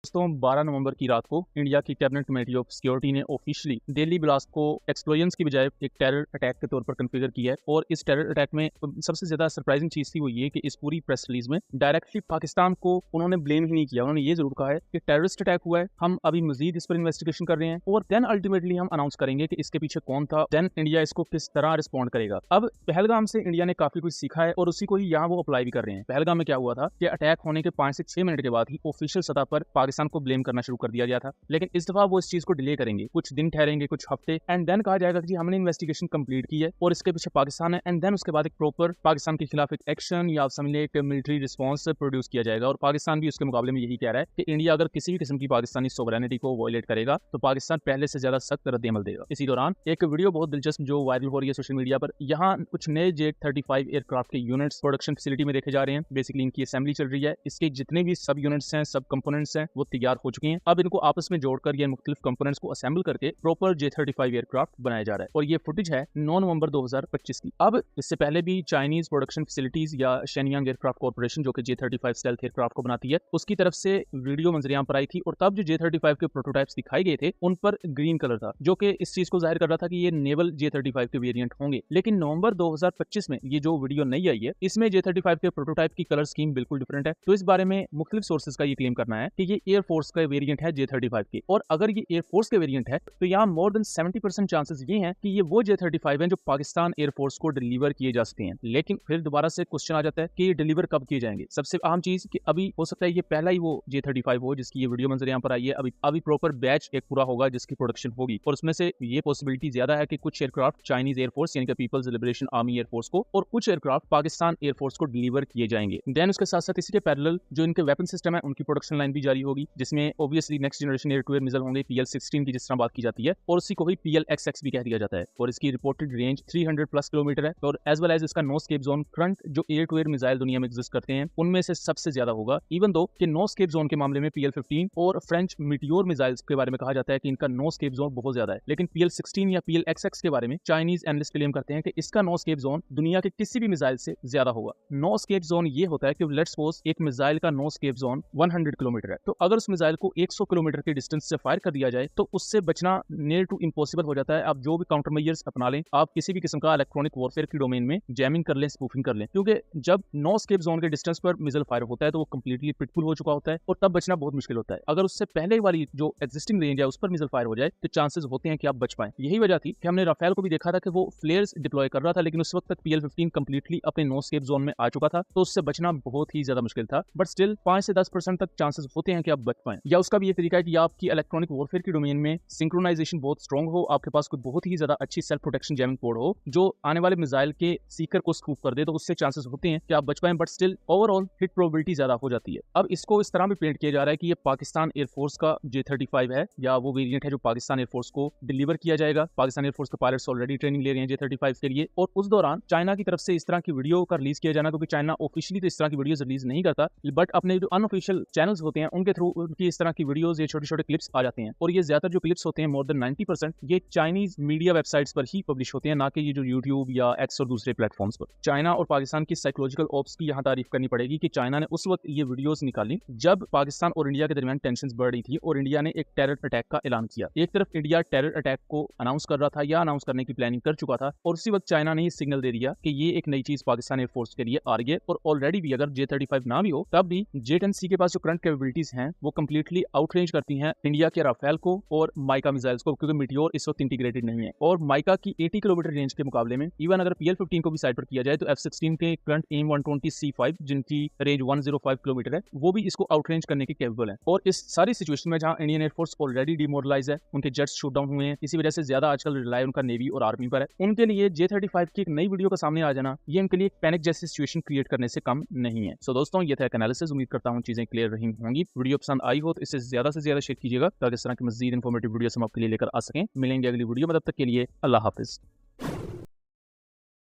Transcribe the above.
दोस्तों 12 नवंबर की रात को इंडिया की कैबिनेट कमेटी ऑफ सिक्योरिटी ने ऑफिशियली दिल्ली ब्लास्ट को एक्सप्लोजन्स की बजाय एक टेरर अटैक के तौर पर कन्फिगर किया है। और इस टेरर अटैक में सबसे ज्यादा सरप्राइजिंग चीज थी वो ये कि इस पूरी प्रेस रिलीज में डायरेक्टली पाकिस्तान को उन्होंने ब्लेम ही नहीं किया। उन्होंने ये जरूर कहा है कि टेररिस्ट अटैक हुआ है, हम अभी मजीद इस पर इन्वेस्टिगेशन कर रहे हैं और देन अल्टीमेटली हम अनाउंस करेंगे कि इसके पीछे कौन था, देन इंडिया इसको किस तरह रिस्पॉन्ड करेगा। अब पहलगाम से इंडिया ने काफी कुछ सीखा है और उसी को ही यहाँ वो अप्लाई भी कर रहे हैं। पहलगाम में क्या हुआ था कि अटैक होने के 5 से 6 मिनट के बाद ही ऑफिशियल सतह पर पाकिस्तान को ब्लेम करना शुरू कर दिया गया था, लेकिन इस दफा वो इस चीज को डिले करेंगे, कुछ दिन ठहरेंगे, कुछ हफ्ते, एंड देन कहा जाएगा कि हमने इन्वेस्टिगेशन कंप्लीट की है और इसके पीछे पाकिस्तान है, एंड देन उसके बाद एक प्रॉपर पाकिस्तान के खिलाफ एक एक्शन या समझ लें एक मिलिट्री रिस्पॉन्स प्रोड्यूस किया जाएगा। और पाकिस्तान भी उसके मुकाबले में यही कह रहा है कि इंडिया अगर किसी भी किस्म की पाकिस्तानी सोवरेनिटी को वायलेट करेगा तो पाकिस्तान पहले से ज्यादा सख्त रद्द-ए-अमल देगा। इसी दौरान एक वीडियो बहुत दिलचस्प जो वायरल हो रही है सोशल मीडिया पर, यहाँ कुछ नए J-35 एयरक्राफ्ट के यूनिट्स प्रोडक्शन फैसिलिटी में देखे जा रहे हैं। बेसिकली इनकी असेंबली चल रही है, इसके जितने भी सब यूनिट्स हैं, सब कंपोनेंट्स हैं, वो तैयार हो चुके हैं। अब इनको आपस में जोड़कर ये मुख्तलिफ कंपोनेंट्स को असेंबल करके प्रॉपर J-35 एयरक्राफ्ट बनाया जा रहा है। और ये फुटेज है 9 नवंबर 2025 की। अब इससे पहले भी चाइनीज प्रोडक्शन फैसिलिटीज या शेनयांग एयरक्राफ्ट कॉर्पोरेशन जो कि J-35 स्टेल्थ एयरक्राफ्ट को बनाती है, उसकी तरफ से वीडियो मंजरियां पर आई थी और तब जो J-35 के प्रोटोटाइप्स दिखाए गए थे उन पर ग्रीन कलर था, जो कि इस चीज को जाहिर कर रहा था कि ये नेवल J-35 के वेरिएंट होंगे। लेकिन नवंबर 2025 में ये जो वीडियो नई आई है इसमें J-35 के प्रोटोटाइप की कलर स्कीम बिल्कुल डिफरेंट है। तो इस बारे में मुख्तलिफ सोर्सेज का ये क्लेम करना है कि ये एयरफोर्स का वेरिएंट है J-35 के, और अगर ये एयरफोर्स के वेरिएंट है तो यहाँ मोर देन 70% चांसेस ये हैं कि ये वो J-35 हैं जो पाकिस्तान एयरफोर्स को डिलीवर किए जा सकते हैं। लेकिन फिर दोबारा से क्वेश्चन आ जाता है कि ये डिलीवर कब किए जाएंगे। सबसे अहम चीज कि अभी हो सकता है ये पहला ही वो J-35 हो जिसकी ये वीडियो मंजर यहाँ पर आई है। अभी प्रॉपर बैच एक पूरा होगा जिसकी प्रोडक्शन होगी, और उसमें से ये पॉसिबिलिटी ज्यादा है कि कुछ एयरक्राफ्ट चाइनीज एयरफोर्स यानी कि पीपल्स लिबरेशन आर्मी एयरफोर्स को और कुछ एयरक्राफ्ट पाकिस्तान एयरफोर्स को डिलीवर किए जाएंगे। देन उसके साथ साथ इसी के पैरेलल जो इनके वेपन सिस्टम है उनकी प्रोडक्शन लाइन भी जारी होगी, जिसमें obviously next generation air to air missile होंगे PL-16 की जिस तरह बात की जाती है, और उसी को भी PL-XX भी कह दिया जाता है। और इसकी रिपोर्टेड रेंज 300 प्लस किलोमीटर है, और एज वेल एज इसका नो स्केप जोन करंट जो एयर टू एयर मिसाइल दुनिया में एग्जिस्ट करते हैं उनमें से सबसे ज्यादा होगा। इवन दो कि नो स्केप जोन के मामले में PL-15 और फ्रेंच मीटियोर मिसाइल्स के बारे में कहा जाता है कि इनका नो स्केप जोन बहुत ज्यादा है, लेकिन PL-16 या PL-XX के बारे में चाइनीज एनालिस्ट क्लेम करते हैं कि इसका नो स्केप जोन दुनिया के किसी भी मिसाइल से ज्यादा होगा। नो स्केप जोन ये होता है कि लेट्स सपोज एक मिसाइल का नो स्केप जोन 100 किलोमीटर है, तो अगर उस मिसाइल को 100 किलोमीटर के डिस्टेंस से फायर कर दिया जाए तो उससे बचना नियर टू इम्पॉसिबल हो जाता है। आप जो भी काउंटर मेजर्स अपना लें, आप किसी भी किस्म का इलेक्ट्रॉनिक वॉरफेयर की डोमेन में जैमिंग कर लें, स्पूफिंग कर लें, क्योंकि जब नो स्केप जोन के डिस्टेंस पर मिसाइल फायर होता है तो वो कंप्लीटली पिटफुल हो चुका होता है और तब बचना बहुत मुश्किल होता है। अगर उससे पहले वाली जो एग्जिस्टिंग रेंज है उस पर मिसाइल फायर हो जाए तो चांसेस होते हैं कि आप बच पाएं। यही वजह थी कि हमने राफेल को भी देखा था कि वो फ्लेयर्स डिप्लॉय कर रहा था, लेकिन उस वक्त तक PL-15 कंप्लीटली अपने नो स्केप जोन में आ चुका था, तो उससे बचना बहुत ही ज्यादा मुश्किल था। बट स्टिल 5 से 10% तक चांसेस होते हैं कि आप बच पाएं। या उसका भी ये तरीका है कि आपकी इलेक्ट्रॉनिक वॉरफेयर की डोमेन में सिंक्रोनाइजेशन बहुत स्ट्रॉन्ग हो, आपके पास कोई बहुत ही ज्यादा अच्छी सेल्फ प्रोटेक्शन जैमिंग कोड हो जो आने वाले मिसाइल के सीकर को स्कूप कर दे, तो उससे चांसेस होते हैं कि आप बच पाएं। But still overall hit probability ज्यादा हो जाती है। अब इसको इस तरह भी पेंट किया जा रहा है कि ये पाकिस्तान एयरफोर्स का J-35 है या वो वेरिएंट है जो पाकिस्तान एयरफोर्स को डिलीवर किया जाएगा। पाकिस्तान एयरफोर्स के पायलट्स ऑलरेडी ट्रेनिंग ले रहे हैं J-35 के लिए, और उस दौरान चाइना की तरफ से इस तरह की वीडियो का रिलीज किया जाना, क्योंकि चाइना ऑफिशियली तो इस तरह की वीडियोस रिलीज नहीं करता, बट अपने जो अनऑफिशियल चैनल्स होते हैं उनके थ्रू उनकी इस तरह की वीडियोस, ये छोटे छोटे क्लिप्स आ जाते हैं। और ये ज्यादातर जो क्लिप्स होते हैं मोर देन 90% ये चाइनीज मीडिया वेबसाइट्स पर ही पब्लिश होते हैं, ना कि ये जो यूट्यूब या एक्स और दूसरे प्लेटफॉर्म्स पर। चाइना और पाकिस्तान की साइकोलॉजिकल ऑप्स की यहाँ तारीफ करनी पड़ेगी कि चाइना ने उस वक्त ये वीडियोस निकाली जब पाकिस्तान और इंडिया के दरमियान टेंशंस बढ़ रही थी और इंडिया ने एक टेरर अटैक का ऐलान किया। एक तरफ इंडिया टेरर अटैक को अनाउंस कर रहा था या अनाउंस करने की प्लानिंग कर चुका था, और उसी वक्त चाइना ने ये सिग्नल दे दिया कि ये एक नई चीज पाकिस्तान एयरफोर्स के लिए आ रही है। और ऑलरेडी भी अगर J-35 ना भी हो तब भी J-10C के पास जो करंट कैपेबिलिटीज हैं वो कंप्लीटली आउटरेंज करती हैं इंडिया के राफेल को और माइका मिसाइल्स को, क्योंकि मीटियोर इस वक्त इंटीग्रेटेड नहीं है। और माइका की 80 किलोमीटर रेंज के मुकाबले में इवन अगर PL-15 को भी साइड पर किया जाए तो F-16 के करंट AIM-120C5 जिनकी रेंज 105 किलोमीटर है वो भी इसको आउटरेंज करने के कैपेबल है। और इस सारी सिचुएशन में जहां इंडियन एयरफोर्स ऑलरेडी डिमोरलाइज है, उनके जेट्स शूट डाउन हुए हैं, इसी वजह से ज्यादा आजकल रिलाय उनका नेवी और आर्मी पर है, उनके लिए J-35 की एक नई वीडियो का सामने आ जाना ये उनके लिए एक पैनिक जैसी सिचुएशन क्रिएट करने से कम नहीं है। सो दोस्तों ये था एक एनालिसिस, उम्मीद करता हूँ चीजें क्लियर रही होंगी। वीडियो पसंद आई हो तो इसे ज्यादा से ज्यादा शेयर कीजिएगा ताकि इस तरह की मजीद इन्फॉर्मेटिव वीडियो हम आपके लिए लेकर आ सकें। मिलेंगे अगली वीडियो में, तब तक के लिए अल्लाह हाफिज।